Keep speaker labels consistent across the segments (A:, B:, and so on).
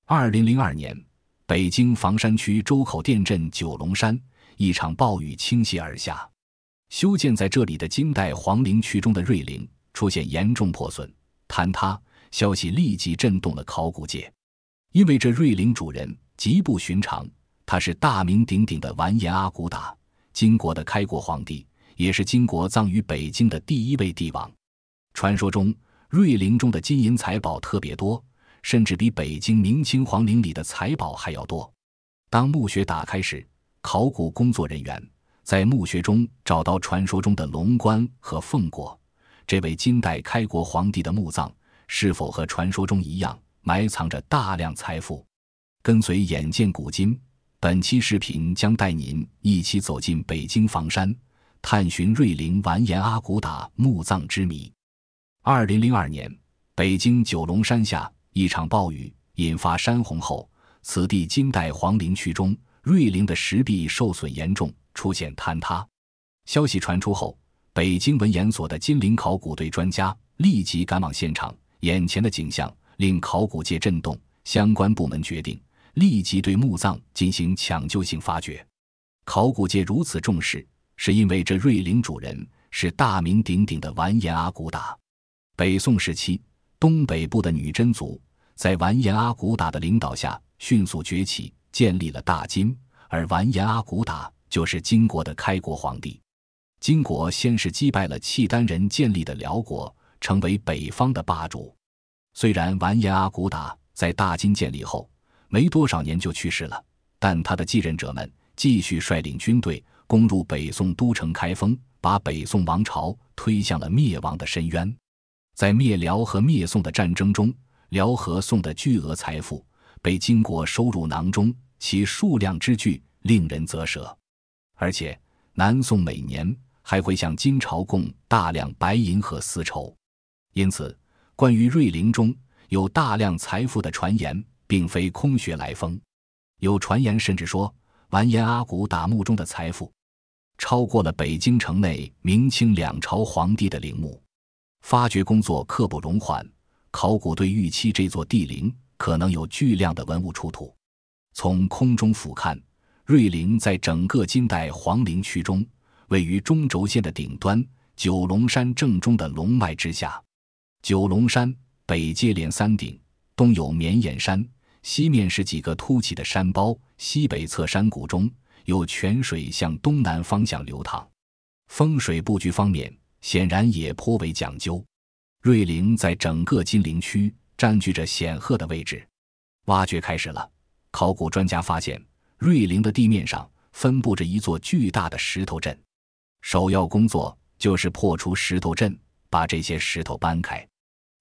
A: 2002年，北京房山区周口店镇九龙山，一场暴雨倾泻而下，修建在这里的金代皇陵区中的瑞陵出现严重破损、坍塌，消息立即震动了考古界。因为这瑞陵主人极不寻常，他是大名鼎鼎的完颜阿骨打，金国的开国皇帝，也是金国葬于北京的第一位帝王。传说中，瑞陵中的金银财宝特别多，甚至比北京明清皇陵里的财宝还要多。当墓穴打开时，考古工作人员在墓穴中找到传说中的龙冠和凤果，这位金代开国皇帝的墓葬是否和传说中一样，埋藏着大量财富？跟随眼见古今，本期视频将带您一起走进北京房山，探寻瑞陵完颜阿骨打墓葬之谜。2002年，北京九龙山下一场暴雨引发山洪后，此地金代皇陵区中瑞陵的石壁受损严重，出现坍塌。消息传出后，北京文研所的金陵考古队专家立即赶往现场，眼前的景象令考古界震动，相关部门决定立即对墓葬进行抢救性发掘。考古界如此重视，是因为这瑞陵主人是大名鼎鼎的完颜阿骨打。北宋时期，东北部的女真族在完颜阿骨打的领导下迅速崛起，建立了大金，而完颜阿骨打就是金国的开国皇帝。金国先是击败了契丹人建立的辽国，成为北方的霸主。虽然完颜阿骨打在大金建立后没多少年就去世了，但他的继任者们继续率领军队攻入北宋都城开封，把北宋王朝推向了灭亡的深渊。在灭辽和灭宋的战争中，辽和宋的巨额财富被金国收入囊中，其数量之巨令人啧舌。而且南宋每年还会向金朝供大量白银和丝绸。因此，关于瑞陵中有大量财富的传言并非空穴来风。有传言甚至说，完颜阿骨打墓中的财富超过了北京城内明清两朝皇帝的陵墓。发掘工作刻不容缓，考古队预期这座帝陵可能有巨量的文物出土。从空中俯瞰，瑞陵在整个金代皇陵区中位于中轴线的顶端，九龙山正中的龙脉之下。九龙山北接连三顶，东有绵延山，西面是几个凸起的山包，西北侧山谷中有泉水向东南方向流淌。风水布局方面显然也颇为讲究。瑞陵在整个金陵区占据着显赫的位置。挖掘开始了，考古专家发现瑞陵的地面上分布着一座巨大的石头阵。首要工作就是破除石头阵，把这些石头搬开。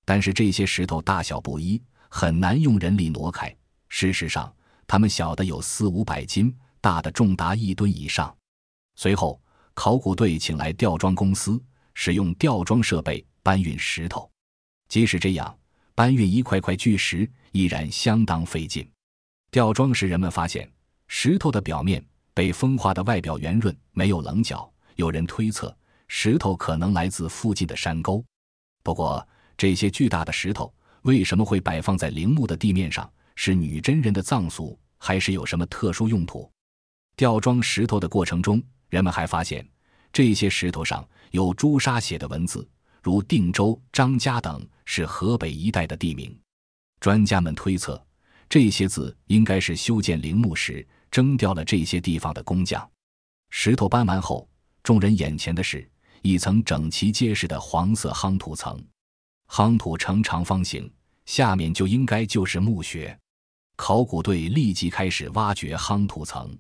A: 但是这些石头大小不一，很难用人力挪开。事实上，它们小的有400-500斤，大的重达1吨以上。随后，考古队请来吊装公司，使用吊装设备搬运石头。即使这样，搬运一块块巨石依然相当费劲。吊装时，人们发现石头的表面被风化的外表圆润，没有棱角。有人推测，石头可能来自附近的山沟。不过，这些巨大的石头为什么会摆放在陵墓的地面上？是女真人的葬俗，还是有什么特殊用途？吊装石头的过程中，人们还发现这些石头上有朱砂写的文字，如定州、张家等是河北一带的地名。专家们推测，这些字应该是修建陵墓时征调了这些地方的工匠。石头搬完后，众人眼前的是一层整齐结实的黄色夯土层。夯土呈长方形，下面就应该就是墓穴。考古队立即开始挖掘夯土层。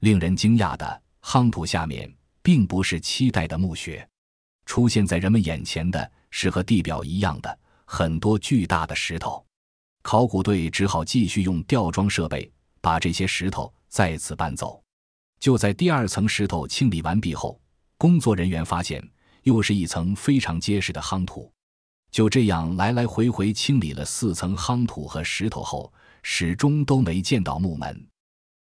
A: 令人惊讶的，夯土下面并不是期待的墓穴，出现在人们眼前的是和地表一样的很多巨大的石头。考古队只好继续用吊装设备把这些石头再次搬走。就在第二层石头清理完毕后，工作人员发现又是一层非常结实的夯土。就这样来来回回清理了4层夯土和石头后，始终都没见到墓门。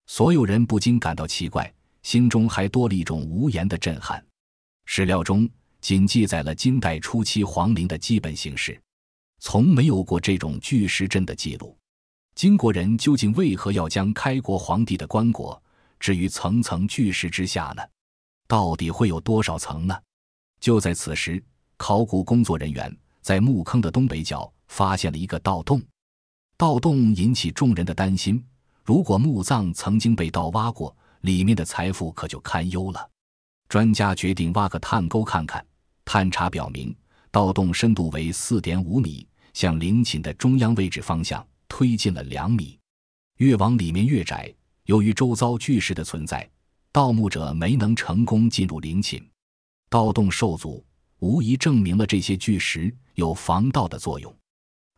A: 所有人不禁感到奇怪，心中还多了一种无言的震撼。史料中仅记载了金代初期皇陵的基本形式，从没有过这种巨石阵的记录。金国人究竟为何要将开国皇帝的棺椁置于层层巨石之下呢？到底会有多少层呢？就在此时，考古工作人员在墓坑的东北角发现了一个盗洞。盗洞引起众人的担心，如果墓葬曾经被盗挖过，里面的财富可就堪忧了。专家决定挖个探沟看看。探查表明，盗洞深度为 4.5 米，向陵寝的中央位置方向推进了2米。越往里面越窄，由于周遭巨石的存在，盗墓者没能成功进入陵寝。盗洞受阻，无疑证明了这些巨石有防盗的作用。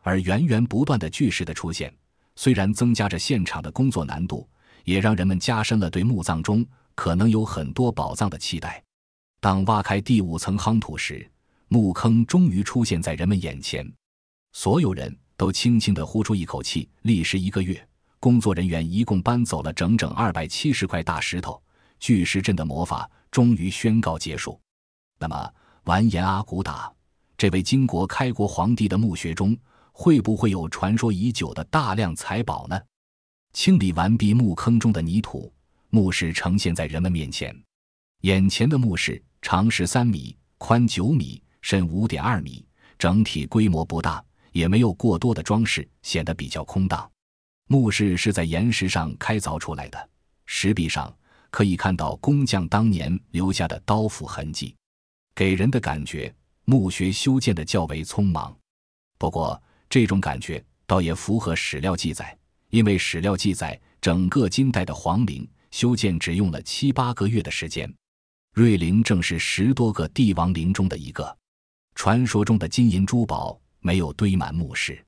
A: 而源源不断的巨石的出现，虽然增加着现场的工作难度，也让人们加深了对墓葬中可能有很多宝藏的期待。当挖开第5层夯土时，墓坑终于出现在人们眼前。所有人都轻轻地呼出一口气。历时1个月，工作人员一共搬走了整整270块大石头，巨石阵的魔法终于宣告结束。那么，完颜阿骨打这位金国开国皇帝的墓穴中，会不会有传说已久的大量财宝呢？清理完毕墓坑中的泥土，墓室呈现在人们面前。眼前的墓室长13米，宽9米，深5.2米，整体规模不大，也没有过多的装饰，显得比较空荡。墓室是在岩石上开凿出来的，石壁上可以看到工匠当年留下的刀斧痕迹，给人的感觉墓穴修建的较为匆忙。不过这种感觉倒也符合史料记载，因为史料记载整个金代的皇陵修建只用了7、8个月的时间。瑞陵正是10多个帝王陵中的一个。传说中的金银珠宝没有堆满墓室，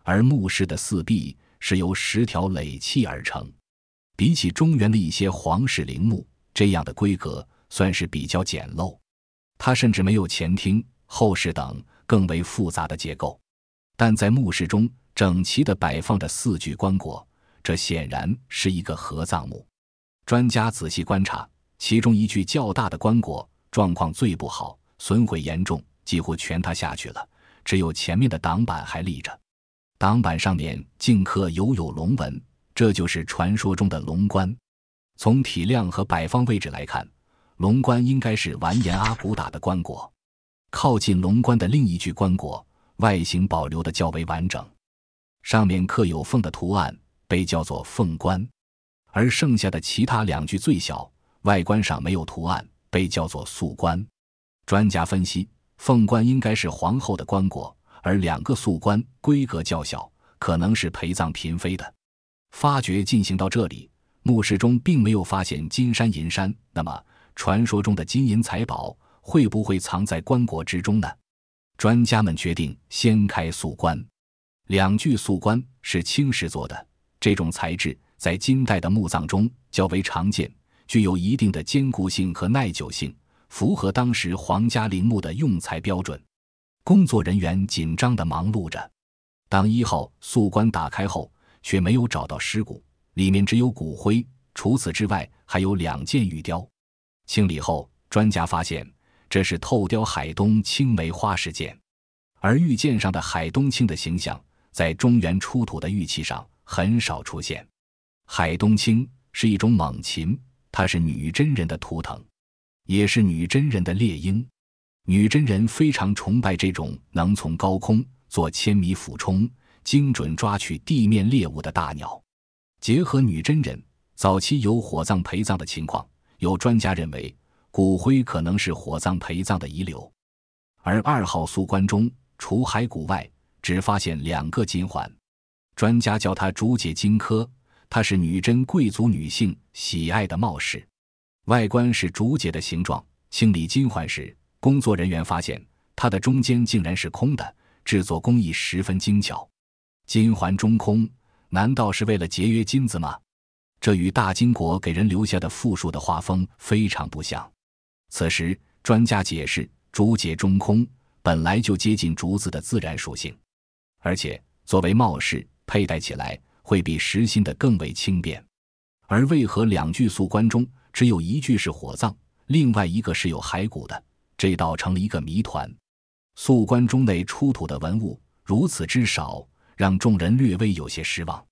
A: 而墓室的四壁是由10条垒砌而成。比起中原的一些皇室陵墓，这样的规格算是比较简陋。它甚至没有前厅、后室等更为复杂的结构。但在墓室中整齐地摆放着4具棺椁，这显然是一个合葬墓。专家仔细观察，其中一具较大的棺椁状况最不好，损毁严重，几乎全塌下去了，只有前面的挡板还立着。挡板上面竟刻有龙纹，这就是传说中的龙棺。从体量和摆放位置来看，龙棺应该是完颜阿骨打的棺椁。靠近龙棺的另一具棺椁外形保留的较为完整，上面刻有凤的图案，被叫做凤棺。而剩下的其他2具最小，外观上没有图案，被叫做素棺。专家分析，凤棺应该是皇后的棺椁，而2个素棺规格较小，可能是陪葬嫔妃的。发掘进行到这里，墓室中并没有发现金山银山，那么传说中的金银财宝会不会藏在棺椁之中呢？专家们决定掀开素棺。2具素棺是青石做的，这种材质在金代的墓葬中较为常见，具有一定的坚固性和耐久性，符合当时皇家陵墓的用材标准。工作人员紧张地忙碌着。当1号素棺打开后，却没有找到尸骨，里面只有骨灰，除此之外还有2件玉雕。清理后，专家发现这是透雕海东青梅花石剑，而玉剑上的海东青的形象在中原出土的玉器上很少出现。海东青是一种猛禽，它是女真人的图腾，也是女真人的猎鹰。女真人非常崇拜这种能从高空做千米俯冲，精准抓取地面猎物的大鸟。结合女真人早期有火葬陪葬的情况，有专家认为骨灰可能是火葬陪葬的遗留。而2号素棺中除骸骨外，只发现2个金环，专家叫它竹节金科，它是女真贵族女性喜爱的帽饰，外观是竹节的形状。清理金环时，工作人员发现它的中间竟然是空的，制作工艺十分精巧。金环中空，难道是为了节约金子吗？这与大金国给人留下的富庶的画风非常不像。此时专家解释，竹节中空本来就接近竹子的自然属性，而且作为帽饰佩戴起来会比实心的更为轻便。而为何2具素棺中只有1具是火葬，另外1个是有骸骨的，这倒成了一个谜团。素棺中内出土的文物如此之少，让众人略微有些失望。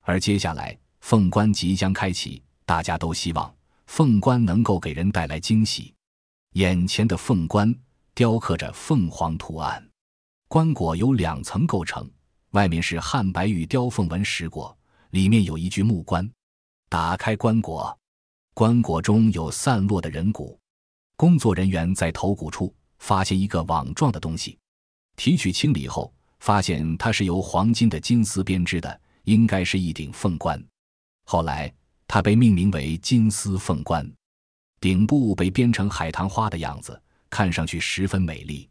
A: 而接下来凤冠即将开启，大家都希望凤冠能够给人带来惊喜。眼前的凤冠雕刻着凤凰图案，冠果由2层构成，外面是汉白玉雕凤纹石果，里面有一具木冠。打开冠果，冠果中有散落的人骨。工作人员在头骨处发现一个网状的东西，提取清理后，发现它是由黄金的金丝编织的，应该是一顶凤冠。后来它被命名为金丝凤冠，顶部被编成海棠花的样子，看上去十分美丽。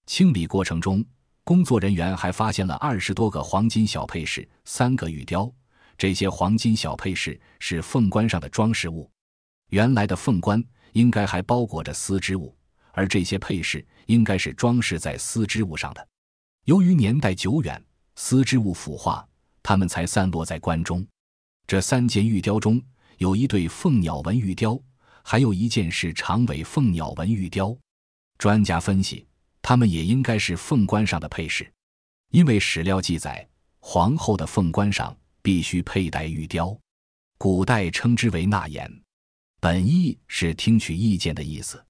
A: 清理过程中，工作人员还发现了20多个黄金小配饰，3个玉雕。这些黄金小配饰是凤冠上的装饰物。原来的凤冠应该还包裹着丝织物，而这些配饰应该是装饰在丝织物上的。由于年代久远，丝织物腐化，它们才散落在冠中。这3件玉雕中有一对凤鸟纹玉雕，还有一件是长尾凤鸟纹玉雕。专家分析，它们也应该是凤冠上的配饰，因为史料记载，皇后的凤冠上必须佩戴玉雕，古代称之为纳言，本意是听取意见的意思。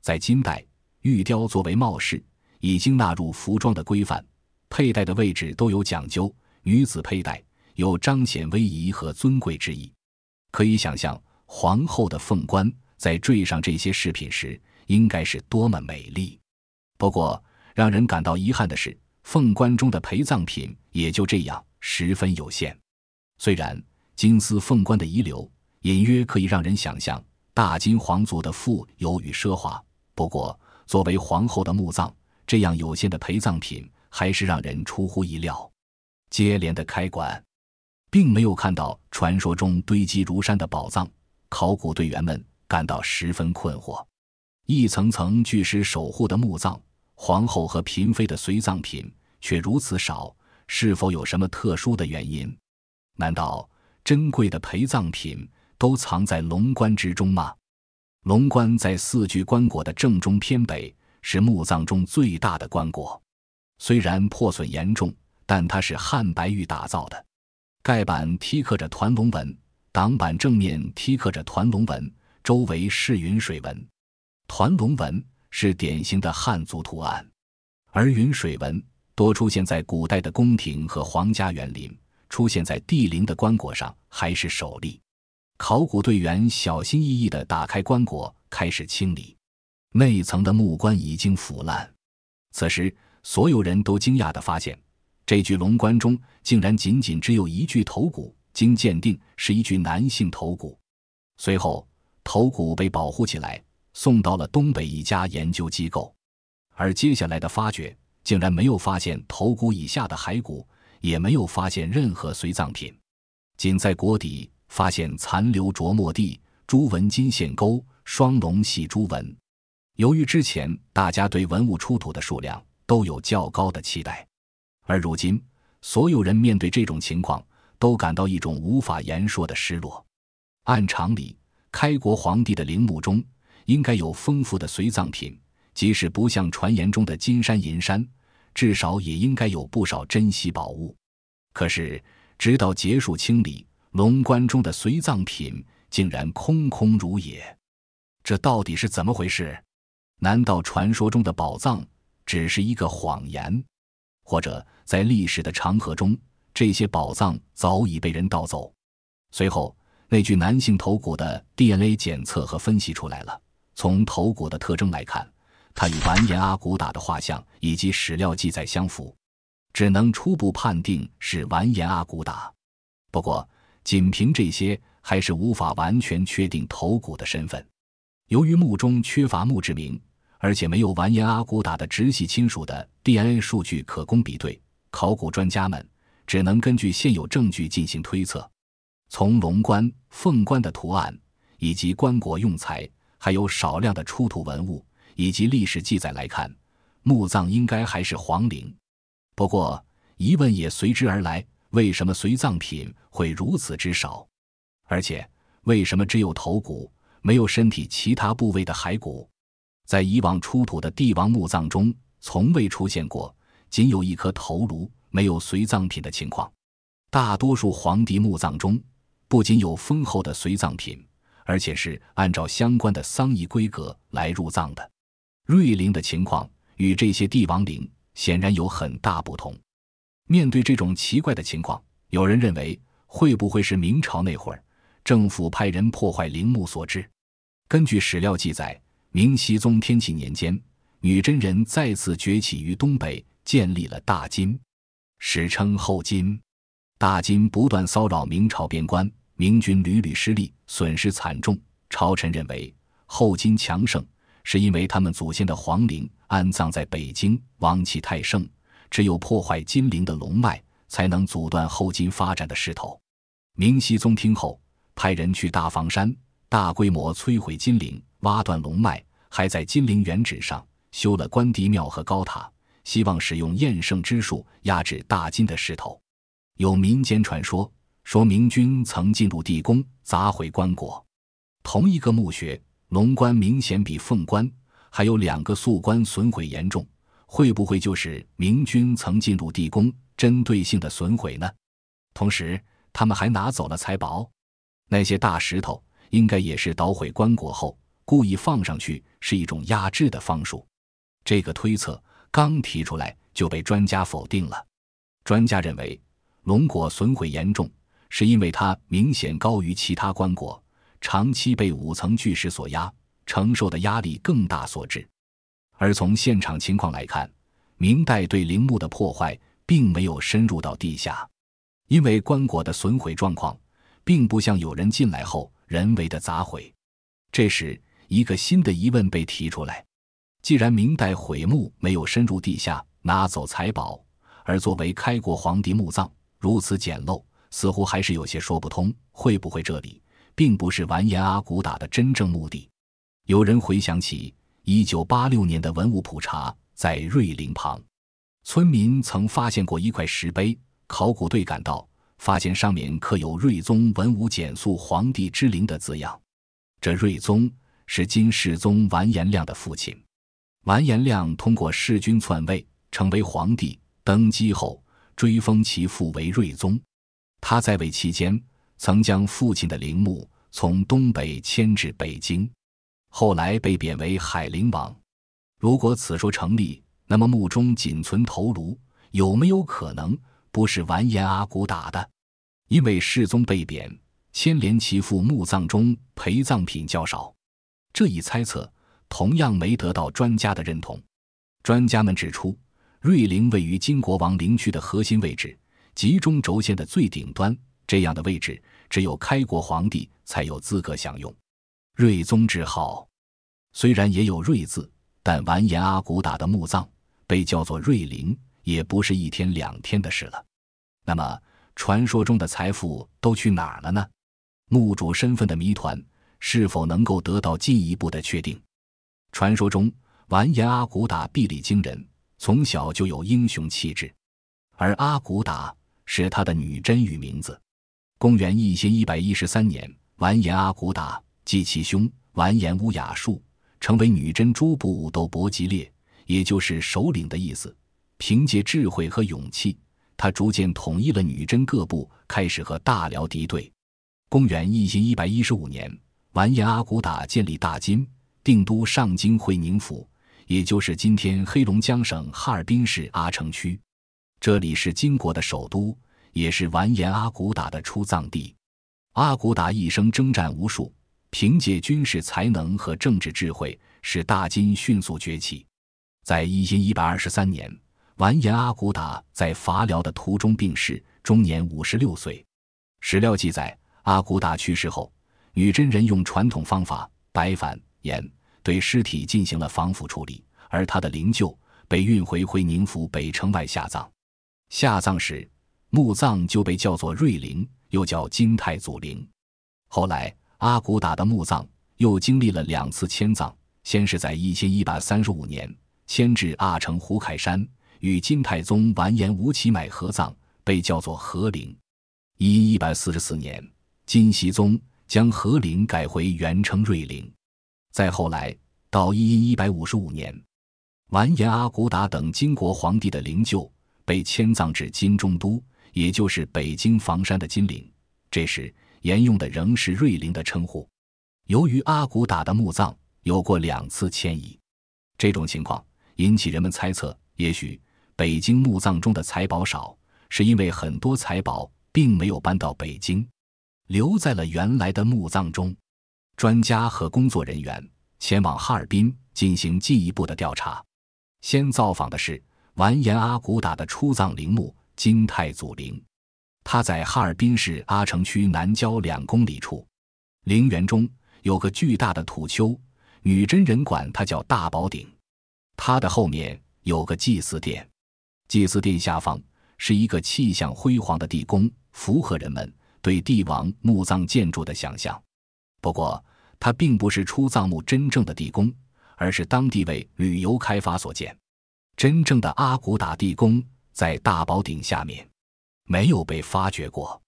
A: 在金代，玉雕作为帽饰已经纳入服装的规范，佩戴的位置都有讲究，女子佩戴有彰显威仪和尊贵之意。可以想象皇后的凤冠在缀上这些饰品时应该是多么美丽。不过让人感到遗憾的是，凤冠中的陪葬品也就这样，十分有限。虽然金丝凤冠的遗留隐约可以让人想象大金皇族的富有与奢华，不过作为皇后的墓葬，这样有限的陪葬品还是让人出乎意料。接连的开馆并没有看到传说中堆积如山的宝藏，考古队员们感到十分困惑。一层层巨石守护的墓葬，皇后和嫔妃的随葬品却如此少，是否有什么特殊的原因？难道珍贵的陪葬品都藏在龙冠之中吗？龙冠在4具冠椁的正中偏北，是墓葬中最大的冠椁。虽然破损严重，但它是汉白玉打造的。盖板剔刻着团龙纹，挡板正面剔刻着团龙纹，周围是云水纹。团龙纹是典型的汉族图案，而云水纹多出现在古代的宫廷和皇家园林，出现在帝陵的冠椁上还是首例。考古队员小心翼翼地打开冠椁，开始清理。内层的木冠已经腐烂。此时所有人都惊讶地发现，这具龙冠中竟然仅仅只有1具头骨，经鉴定是一具男性头骨。随后头骨被保护起来，送到了东北一家研究机构。而接下来的发掘竟然没有发现头骨以下的骸骨，也没有发现任何随葬品，仅在椁底发现残留着墨地、朱纹金线钩、双龙细朱纹。由于之前大家对文物出土的数量都有较高的期待，而如今所有人面对这种情况都感到一种无法言说的失落。按常理，开国皇帝的陵墓中应该有丰富的随葬品，即使不像传言中的金山银山，至少也应该有不少珍稀宝物。可是直到结束清理，龙冠中的随葬品竟然空空如也。这到底是怎么回事？难道传说中的宝藏只是一个谎言？或者在历史的长河中，这些宝藏早已被人盗走？随后那具男性头骨的 DNA 检测和分析出来了，从头骨的特征来看，它与完颜阿骨打的画像以及史料记载相符，只能初步判定是完颜阿骨打。不过仅凭这些还是无法完全确定头骨的身份。由于墓中缺乏墓志铭，而且没有完颜阿骨打的直系亲属的 DNA 数据可供比对，考古专家们只能根据现有证据进行推测。从龙冠、凤冠的图案以及冠椁用材，还有少量的出土文物以及历史记载来看，墓葬应该还是皇陵。不过疑问也随之而来，为什么随葬品会如此之少？而且为什么只有头骨，没有身体其他部位的骸骨？在以往出土的帝王墓葬中从未出现过仅有一颗头颅没有随葬品的情况。大多数皇帝墓葬中不仅有丰厚的随葬品，而且是按照相关的丧仪规格来入葬的。瑞陵的情况与这些帝王陵显然有很大不同。面对这种奇怪的情况，有人认为会不会是明朝那会儿政府派人破坏陵墓所致？根据史料记载，明熹宗天启年间，女真人再次崛起于东北，建立了大金，史称后金。大金不断骚扰明朝边关，明军屡屡失利，损失惨重。朝臣认为后金强盛是因为他们祖先的皇陵安葬在北京，王气太盛，只有破坏金陵的龙脉，才能阻断后金发展的势头。明熹宗听后，派人去大房山大规模摧毁金陵，挖断龙脉，还在金陵原址上修了关帝庙和高塔，希望使用厌胜之术压制大金的势头。有民间传说说明军曾进入地宫砸毁棺椁。同一个墓穴，龙棺明显比凤棺还有2个素棺损毁严重，会不会就是明军曾进入地宫针对性的损毁呢？同时他们还拿走了财宝，那些大石头应该也是捣毁棺椁后故意放上去，是一种压制的方术。这个推测刚提出来就被专家否定了。专家认为龙椁损毁严重是因为它明显高于其他棺椁，长期被5层巨石所压，承受的压力更大所致。而从现场情况来看，明代对陵墓的破坏并没有深入到地下，因为棺椁的损毁状况并不像有人进来后人为的砸毁。这时一个新的疑问被提出来，既然明代毁墓没有深入地下拿走财宝，而作为开国皇帝墓葬如此简陋，似乎还是有些说不通，会不会这里并不是完颜阿骨打的真正目的？有人回想起1986年的文物普查，在瑞陵旁，村民曾发现过一块石碑，考古队赶到，发现上面刻有瑞宗文武简肃皇帝之陵的字样。这瑞宗是金世宗完颜亮的父亲。完颜亮通过弑君篡位成为皇帝，登基后追封其父为瑞宗。他在位期间曾将父亲的陵墓从东北迁至北京，后来被贬为海陵王。如果此说成立，那么墓中仅存头颅有没有可能不是完颜阿骨打的？因为世宗被贬，牵连其父墓葬中陪葬品较少，这一猜测同样没得到专家的认同。专家们指出，瑞陵位于金国王陵区的核心位置，集中轴线的最顶端，这样的位置只有开国皇帝才有资格享用。瑞宗之号虽然也有瑞字，但完颜阿骨打的墓葬被叫做瑞陵也不是1天2天的事了。那么传说中的财富都去哪儿了呢？墓主身份的谜团是否能够得到进一步的确定？传说中完颜阿骨打臂力惊人，从小就有英雄气质，而阿骨打是他的女真语名字。公元1113年，完颜阿骨打继其兄完颜乌雅术成为女真诸部武斗伯吉列，也就是首领的意思。凭借智慧和勇气，他逐渐统一了女真各部，开始和大辽敌对。公元1115年，完颜阿骨打建立大金，定都上京会宁府，也就是今天黑龙江省哈尔滨市阿城区。这里是金国的首都，也是完颜阿骨打的出葬地。阿骨打一生征战无数，凭借军事才能和政治智慧，使大金迅速崛起。在1123年，完颜阿骨打在伐辽的途中病逝，终年56岁。史料记载，阿骨打去世后，女真人用传统方法白矾、盐对尸体进行了防腐处理，而他的灵柩被运回会宁府北城外下葬。下葬时，墓葬就被叫做瑞陵，又叫金太祖陵。后来阿骨打的墓葬又经历了2次迁葬，先是在1135年迁至阿城胡凯山，与金太宗完颜吴乞买合葬，被叫做和陵。1144年，金熙宗将和陵改回原称瑞陵。再后来到1155年，完颜阿骨打等金国皇帝的灵柩被迁葬至金中都，也就是北京房山的金陵，这时沿用的仍是瑞陵的称呼。由于阿骨打的墓葬有过2次迁移，这种情况引起人们猜测，也许北京墓葬中的财宝少，是因为很多财宝并没有搬到北京，留在了原来的墓葬中。专家和工作人员前往哈尔滨进行进一步的调查，先造访的是完颜阿骨打的出葬陵墓金太祖陵，它在哈尔滨市阿城区南郊2公里处。陵园中有个巨大的土丘，女真人管它叫大宝顶。它的后面有个祭祀殿，祭祀殿下方是一个气象辉煌的地宫，符合人们对帝王墓葬建筑的想象。不过它并不是出葬墓真正的地宫，而是当地为旅游开发所建。真正的阿骨打地宫在大宝顶下面，没有被发掘过。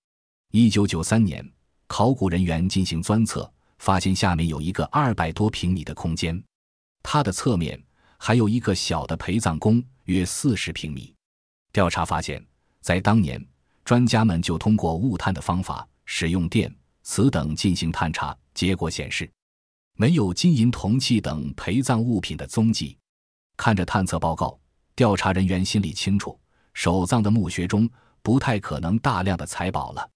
A: 1993年，考古人员进行钻测，发现下面有一个200多平米的空间，它的侧面还有一个小的陪葬宫，约40平米。调查发现，在当年，专家们就通过物探的方法，使用电、磁等进行探查，结果显示，没有金银铜器等陪葬物品的踪迹。看着探测报告，调查人员心里清楚，守葬的墓穴中不太可能大量的财宝了。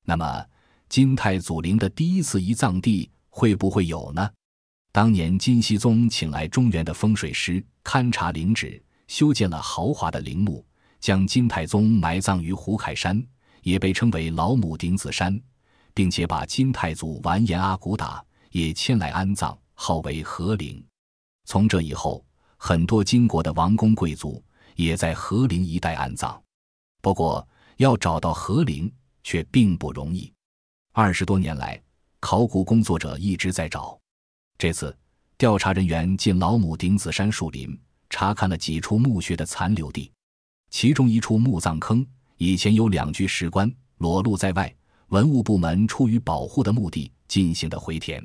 A: 那么，金太祖陵的第一次移葬地会不会有呢？当年金熙宗请来中原的风水师勘察陵址，修建了豪华的陵墓，将金太宗埋葬于胡凯山，也被称为老母顶子山，并且把金太祖完颜阿骨打也迁来安葬，号为和陵。从这以后，很多金国的王公贵族也在和陵一带安葬。不过，要找到和陵却并不容易。20多年来，考古工作者一直在找。这次，调查人员进老母顶子山树林，查看了几处墓穴的残留地。其中一处墓葬坑，以前有2具石棺裸露在外，文物部门出于保护的目的进行的回填。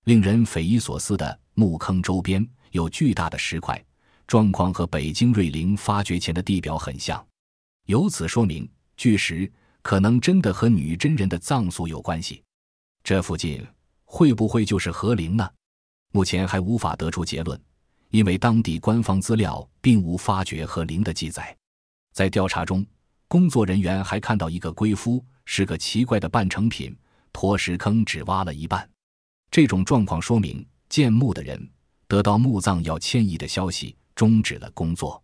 A: 令人匪夷所思的，墓坑周边有巨大的石块，状况和北京瑞陵发掘前的地表很像。由此说明，巨石可能真的和女真人的葬俗有关系。这附近会不会就是和陵呢？目前还无法得出结论，因为当地官方资料并无发掘和陵的记载。在调查中，工作人员还看到一个龟夫，是个奇怪的半成品，脱石坑只挖了一半。这种状况说明，建墓的人得到墓葬要迁移的消息，终止了工作。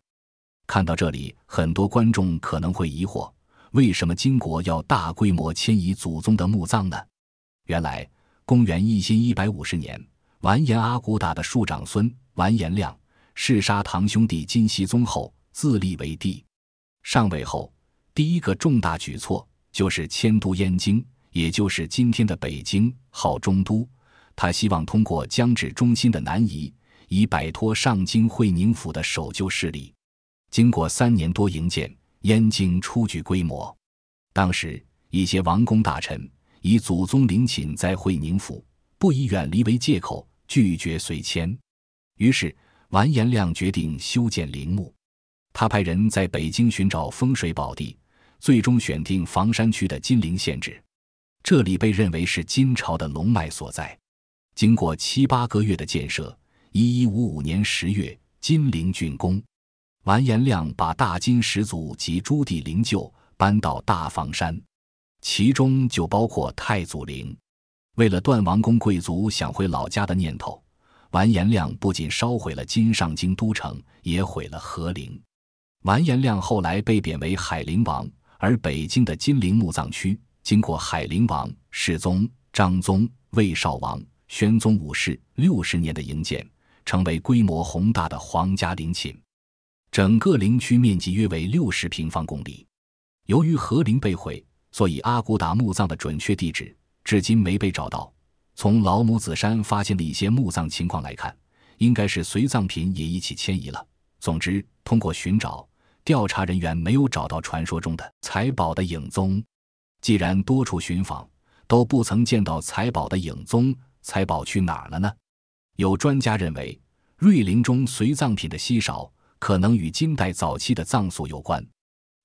A: 看到这里，很多观众可能会疑惑，为什么金国要大规模迁移祖宗的墓葬呢？原来，公元1150年，完颜阿骨打的庶长孙完颜亮弑杀堂兄弟金熙宗后，自立为帝。上位后，第一个重大举措就是迁都燕京，也就是今天的北京，号中都。他希望通过江治中心的南移，以摆脱上京会宁府的守旧势力。经过3年多营建，燕京初具规模。当时一些王公大臣以祖宗陵寝在会宁府，不以远离为借口，拒绝随迁。于是完颜亮决定修建陵墓。他派人在北京寻找风水宝地，最终选定房山区的金陵县址。这里被认为是金朝的龙脉所在。经过7、8个月的建设，1155年10月，金陵竣工。完颜亮把大金始祖及诸帝陵柩搬到大房山，其中就包括太祖陵。为了断王公贵族想回老家的念头，完颜亮不仅烧毁了金上京都城，也毁了和陵。完颜亮后来被贬为海陵王，而北京的金陵墓葬区经过海陵王、世宗、章宗、魏少王、宣宗5世60年的营建，成为规模宏大的皇家陵寝。整个陵区面积约为60平方公里。由于和陵被毁，所以阿骨打墓葬的准确地址至今没被找到。从老母子山发现的一些墓葬情况来看，应该是随葬品也一起迁移了。总之，通过寻找，调查人员没有找到传说中的财宝的影踪。既然多处寻访都不曾见到财宝的影踪，财宝去哪儿了呢？有专家认为，瑞陵中随葬品的稀少可能与金代早期的葬俗有关。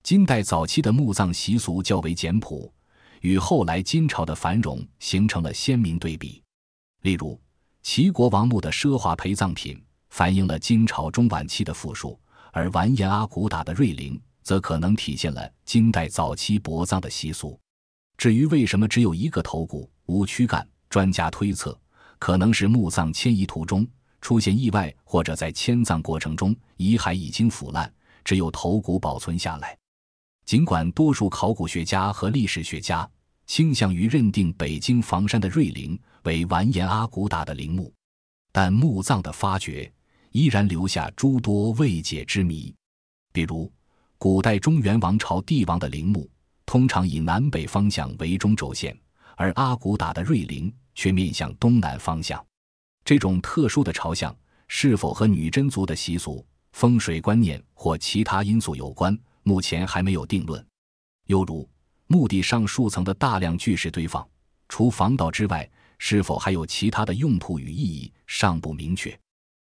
A: 金代早期的墓葬习俗较为简朴，与后来金朝的繁荣形成了鲜明对比。例如，齐国王墓的奢华陪葬品反映了金朝中晚期的富庶，而完颜阿骨打的瑞陵则可能体现了金代早期薄葬的习俗。至于为什么只有一个头骨无躯干，专家推测可能是墓葬迁移途中出现意外，或者在迁葬过程中遗骸已经腐烂，只有头骨保存下来。尽管多数考古学家和历史学家倾向于认定北京房山的瑞陵为完颜阿骨打的陵墓，但墓葬的发掘依然留下诸多未解之谜。比如，古代中原王朝帝王的陵墓通常以南北方向为中轴线，而阿骨打的瑞陵却面向东南方向。这种特殊的朝向是否和女真族的习俗、风水观念或其他因素有关，目前还没有定论。又如，墓地上数层的大量巨石堆放，除防盗之外，是否还有其他的用途与意义尚不明确。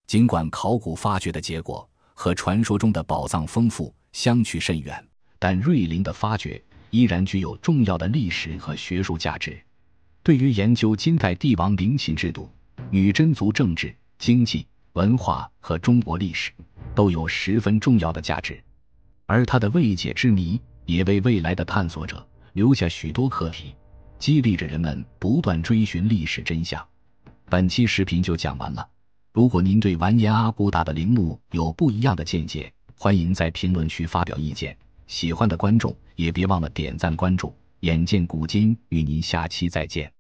A: 尽管考古发掘的结果和传说中的宝藏丰富相去甚远，但瑞陵的发掘依然具有重要的历史和学术价值，对于研究金代帝王陵寝制度、女真族政治、经济、文化和中国历史都有十分重要的价值。而它的未解之谜也为未来的探索者留下许多课题，激励着人们不断追寻历史真相。本期视频就讲完了，如果您对完颜阿骨打的陵墓有不一样的见解，欢迎在评论区发表意见。喜欢的观众也别忘了点赞关注。眼见古今，与您下期再见。